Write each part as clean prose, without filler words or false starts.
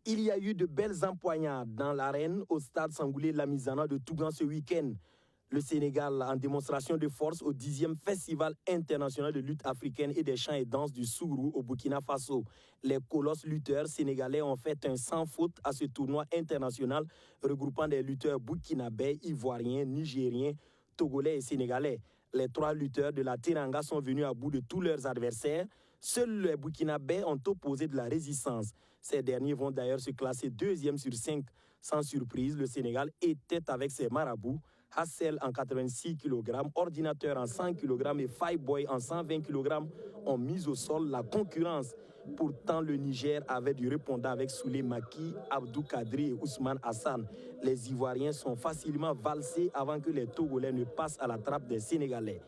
Il y a eu de belles empoignades dans l'arène au stade Sangoulé Lamizana de Tougan ce week-end. Le Sénégal en démonstration de force au 10e Festival international de lutte africaine et des chants et danses du Sourou au Burkina Faso. Les colosses lutteurs sénégalais ont fait un sans faute à ce tournoi international regroupant des lutteurs burkinabés, ivoiriens, nigériens, togolais et sénégalais. Les 3 lutteurs de la Teranga sont venus à bout de tous leurs adversaires. Seuls les Burkinabés ont opposé de la résistance. Ces derniers vont d'ailleurs se classer 2e sur 5. Sans surprise, le Sénégal était avec ses marabouts. Hassel en 86 kg, Ordinateur en 100 kg et Fireboy en 120 kg ont mis au sol la concurrence. Pourtant, le Niger avait du répondant avec Souley Maki, Abdou Kadri et Ousmane Hassan. Les Ivoiriens sont facilement valsés avant que les Togolais ne passent à la trappe des Sénégalais.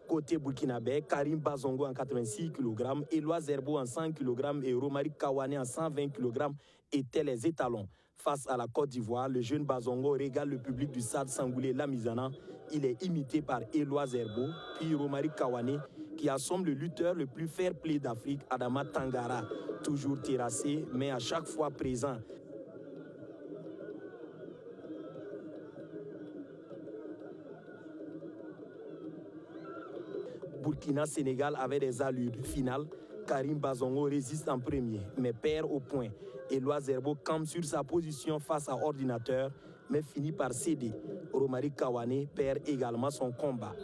Côté burkinabé, Karim Bazongo en 86 kg, Éloi Zerbo en 100 kg et Romari Kawane en 120 kg étaient les étalons. Face à la Côte d'Ivoire, le jeune Bazongo régale le public du stade Sangoulé Lamizana. Il est imité par Éloi Zerbo, puis Romari Kawane, qui assomme le lutteur le plus fair-play d'Afrique, Adama Tangara, toujours terrassé, mais à chaque fois présent. Burkina-Sénégal avait des allures finales. Karim Bazongo résiste en premier, mais perd au point. Éloi Zerbo campe sur sa position face à Ordinateur, mais finit par céder. Romari Kawane perd également son combat.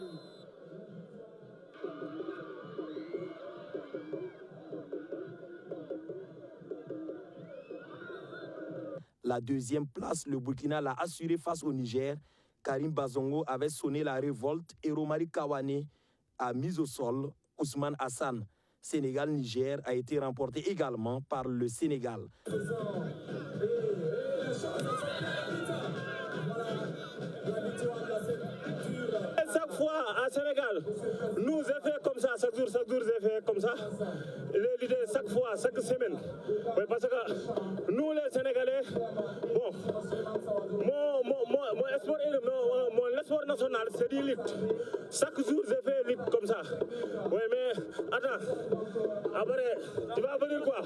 La 2e place, le Burkina l'a assurée face au Niger. Karim Bazongo avait sonné la révolte et Romari Kawane a mis au sol Ousmane Hassan. Sénégal-Niger a été remporté également par le Sénégal. Chaque fois à Sénégal, nous effets comme ça, chaque jour, effets comme ça. Les leaders, chaque fois, chaque semaine. Oui, parce que nous, les Sénégalais, bon, mon espoir national, c'est du lutte. Chaque jour, j'ai fait lutte comme ça. Oui, mais attends, après, tu vas venir quoi?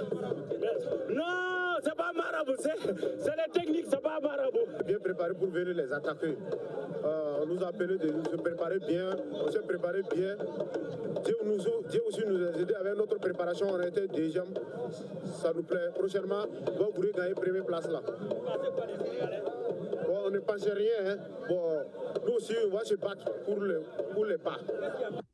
Non, c'est pas marabout, c'est les techniques, c'est pas marabout. Bien préparé pour venir les attaquer. On nous a appelé de se préparer bien, on s'est préparé bien. Dieu aussi nous a aidés avec notre préparation, on était déjà, ça nous plaît. Prochainement, on va gagner première place là. Bon, on ne pense rien, hein. Bon, nous aussi, on va se battre pour les pas.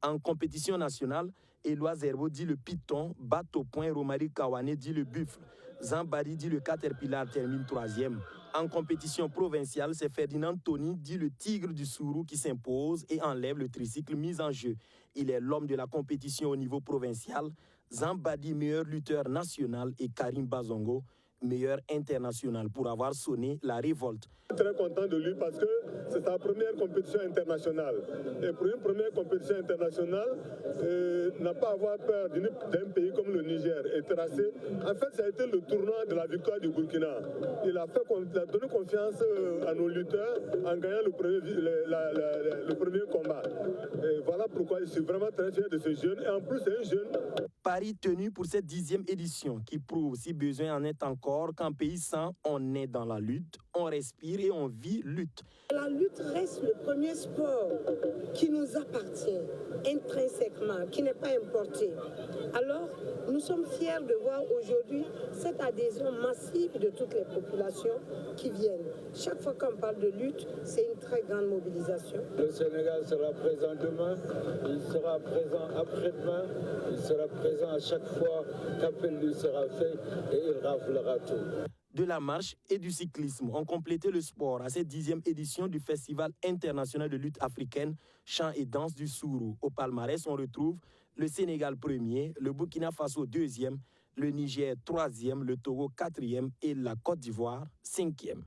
En compétition nationale, Éloi Zerbo dit le python, bat au point, Romari Kawane dit le buffle. Zambari dit le caterpillar termine 3e. En compétition provinciale, c'est Ferdinand Tony dit le tigre du Sourou qui s'impose et enlève le tricycle mis en jeu. Il est l'homme de la compétition au niveau provincial. Zambadi, meilleur lutteur national, et Karim Bazongo, meilleur international, pour avoir sonné la révolte. Très content de lui parce que c'est sa première compétition internationale. Et pour une première compétition internationale, n'a pas à avoir peur d'un pays comme le Niger et tracé. En fait, ça a été le tournoi de la victoire du Burkina. Il a donné confiance à nos lutteurs en gagnant le premier combat. Et voilà pourquoi je suis vraiment très fier de ce jeune. Et en plus, c'est un jeune. Paris tenu pour cette 10e édition qui prouve, si besoin en est encore, qu'en pays sans, on est dans la lutte, on respire et on vit lutte. La lutte reste le premier sport qui nous appartient intrinsèquement, qui n'est pas importé. Alors, nous sommes fiers de voir aujourd'hui cette adhésion massive de toutes les populations qui viennent. Chaque fois qu'on parle de lutte, c'est une très grande mobilisation. Le Sénégal sera présent demain, il sera présent après-demain, il sera présent à chaque fois qu'appel lui sera fait et il raflera tout. De la marche et du cyclisme ont complété le sport à cette 10e édition du Festival international de lutte africaine, chants et danse du Sourou. Au palmarès, on retrouve le Sénégal 1er, le Burkina Faso 2e, le Niger 3e, le Togo 4e et la Côte d'Ivoire 5e.